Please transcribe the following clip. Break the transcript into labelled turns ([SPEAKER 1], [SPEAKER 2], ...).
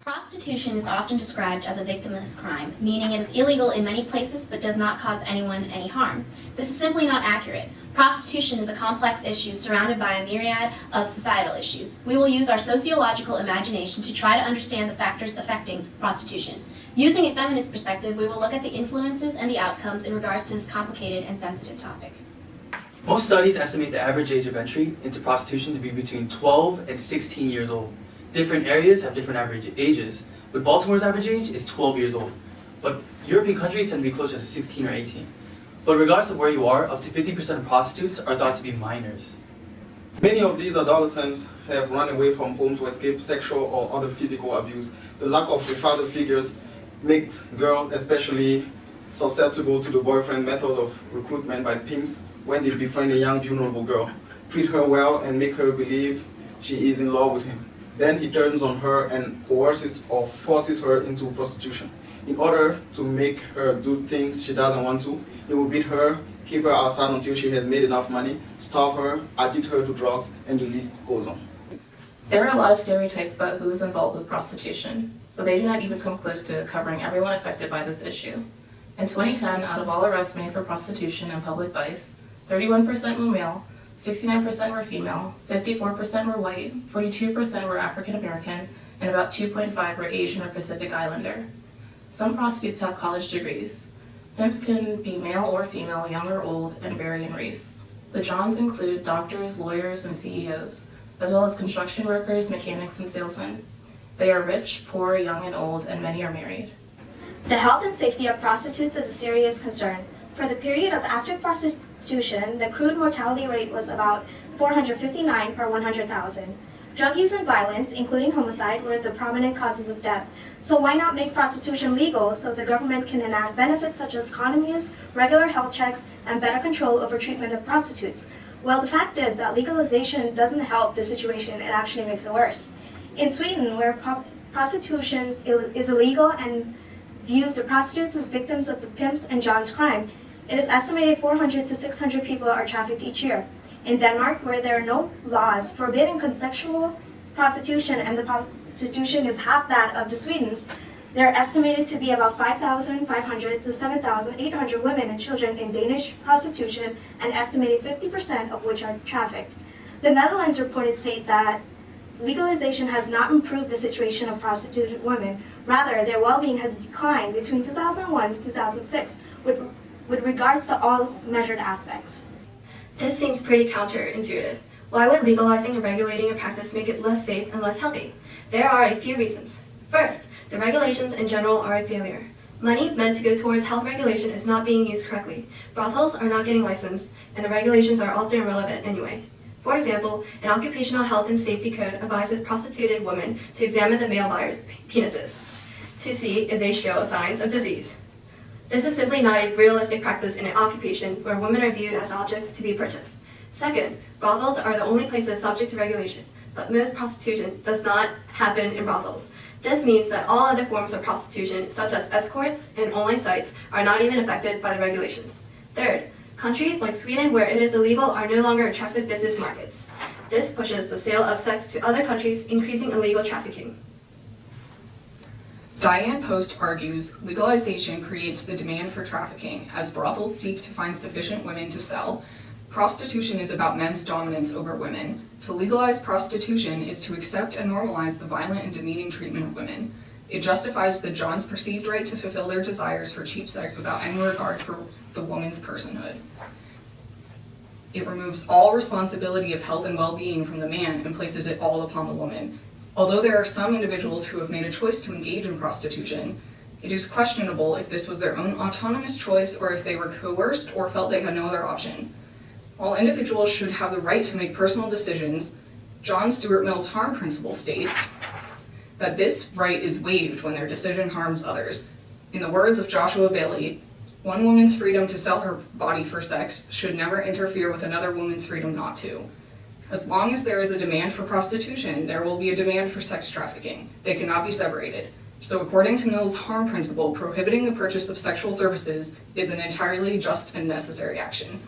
[SPEAKER 1] Prostitution is often described as a victimless crime, meaning it is illegal in many places but does not cause anyone any harm. This is simply not accurate. Prostitution is a complex issue surrounded by a myriad of societal issues. We will use our sociological imagination to try to understand the factors affecting prostitution. Using a feminist perspective, we will look at the influences and the outcomes in regards to this complicated and sensitive topic.
[SPEAKER 2] Most studies estimate the average age of entry into prostitution to be between 12 and 16 years old. Different areas have different average ages, but Baltimore's average age is 12 years old. But European countries tend to be closer to 16 or 18. But regardless of where you are, up to 50% of prostitutes are thought to be minors.
[SPEAKER 3] Many of these adolescents have run away from home to escape sexual or other physical abuse. The lack of a father figures makes girls especially susceptible to the boyfriend method of recruitment by pimps when they befriend a young vulnerable girl, treat her well and make her believe she is in love with him. Then he turns on her and coerces or forces her into prostitution. In order to make her do things she doesn't want to, he will beat her, keep her outside until she has made enough money, starve her, addict her to drugs, and the list goes on.
[SPEAKER 4] There are a lot of stereotypes about who is involved with prostitution, but they do not even come close to covering everyone affected by this issue. In 2010, out of all arrests made for prostitution and public vice, 31% were male, 69% were female, 54% were white, 42% were African American, and about 2.5% were Asian or Pacific Islander. Some prostitutes have college degrees. Pimps can be male or female, young or old, and vary in race. The Johns include doctors, lawyers, and CEOs, as well as construction workers, mechanics, and salesmen. They are rich, poor, young, and old, and many are married.
[SPEAKER 5] The health and safety of prostitutes is a serious concern. For the period of active prostitution, the crude mortality rate was about 459 per 100,000. Drug use and violence, including homicide, were the prominent causes of death. So why not make prostitution legal so the government can enact benefits such as condom use, regular health checks, and better control over treatment of prostitutes? Well, the fact is that legalization doesn't help the situation, it actually makes it worse. In Sweden, where prostitution is illegal and views the prostitutes as victims of the pimps and John's crime, it is estimated 400 to 600 people are trafficked each year. In Denmark, where there are no laws forbidding consensual prostitution and the prostitution is half that of the Sweden's, there are estimated to be about 5,500 to 7,800 women and children in Danish prostitution, and estimated 50% of which are trafficked. The Netherlands reported state that legalization has not improved the situation of prostituted women. Rather, their well-being has declined between 2001 to 2006 with regards to all measured aspects.
[SPEAKER 6] This seems pretty counterintuitive. Why would legalizing and regulating a practice make it less safe and less healthy? There are a few reasons. First, the regulations in general are a failure. Money meant to go towards health regulation is not being used correctly. Brothels are not getting licensed, and the regulations are often irrelevant anyway. For example, an occupational health and safety code advises prostituted women to examine the male buyers' penises to see if they show signs of disease. This is simply not a realistic practice in an occupation where women are viewed as objects to be purchased. Second, brothels are the only places subject to regulation, but most prostitution does not happen in brothels. This means that all other forms of prostitution, such as escorts and online sites, are not even affected by the regulations. Third, countries like Sweden where it is illegal are no longer attractive business markets. This pushes the sale of sex to other countries, increasing illegal trafficking.
[SPEAKER 7] Diane Post argues legalization creates the demand for trafficking as brothels seek to find sufficient women to sell. Prostitution is about men's dominance over women. To legalize prostitution is to accept and normalize the violent and demeaning treatment of women. It justifies the John's perceived right to fulfill their desires for cheap sex without any regard for the woman's personhood. It removes all responsibility of health and well-being from the man and places it all upon the woman. Although there are some individuals who have made a choice to engage in prostitution, it is questionable if this was their own autonomous choice or if they were coerced or felt they had no other option. While individuals should have the right to make personal decisions, John Stuart Mill's harm principle states that this right is waived when their decision harms others. In the words of Joshua Bailey, one woman's freedom to sell her body for sex should never interfere with another woman's freedom not to. As long as there is a demand for prostitution, there will be a demand for sex trafficking. They cannot be separated. So according to Mill's harm principle, prohibiting the purchase of sexual services is an entirely just and necessary action.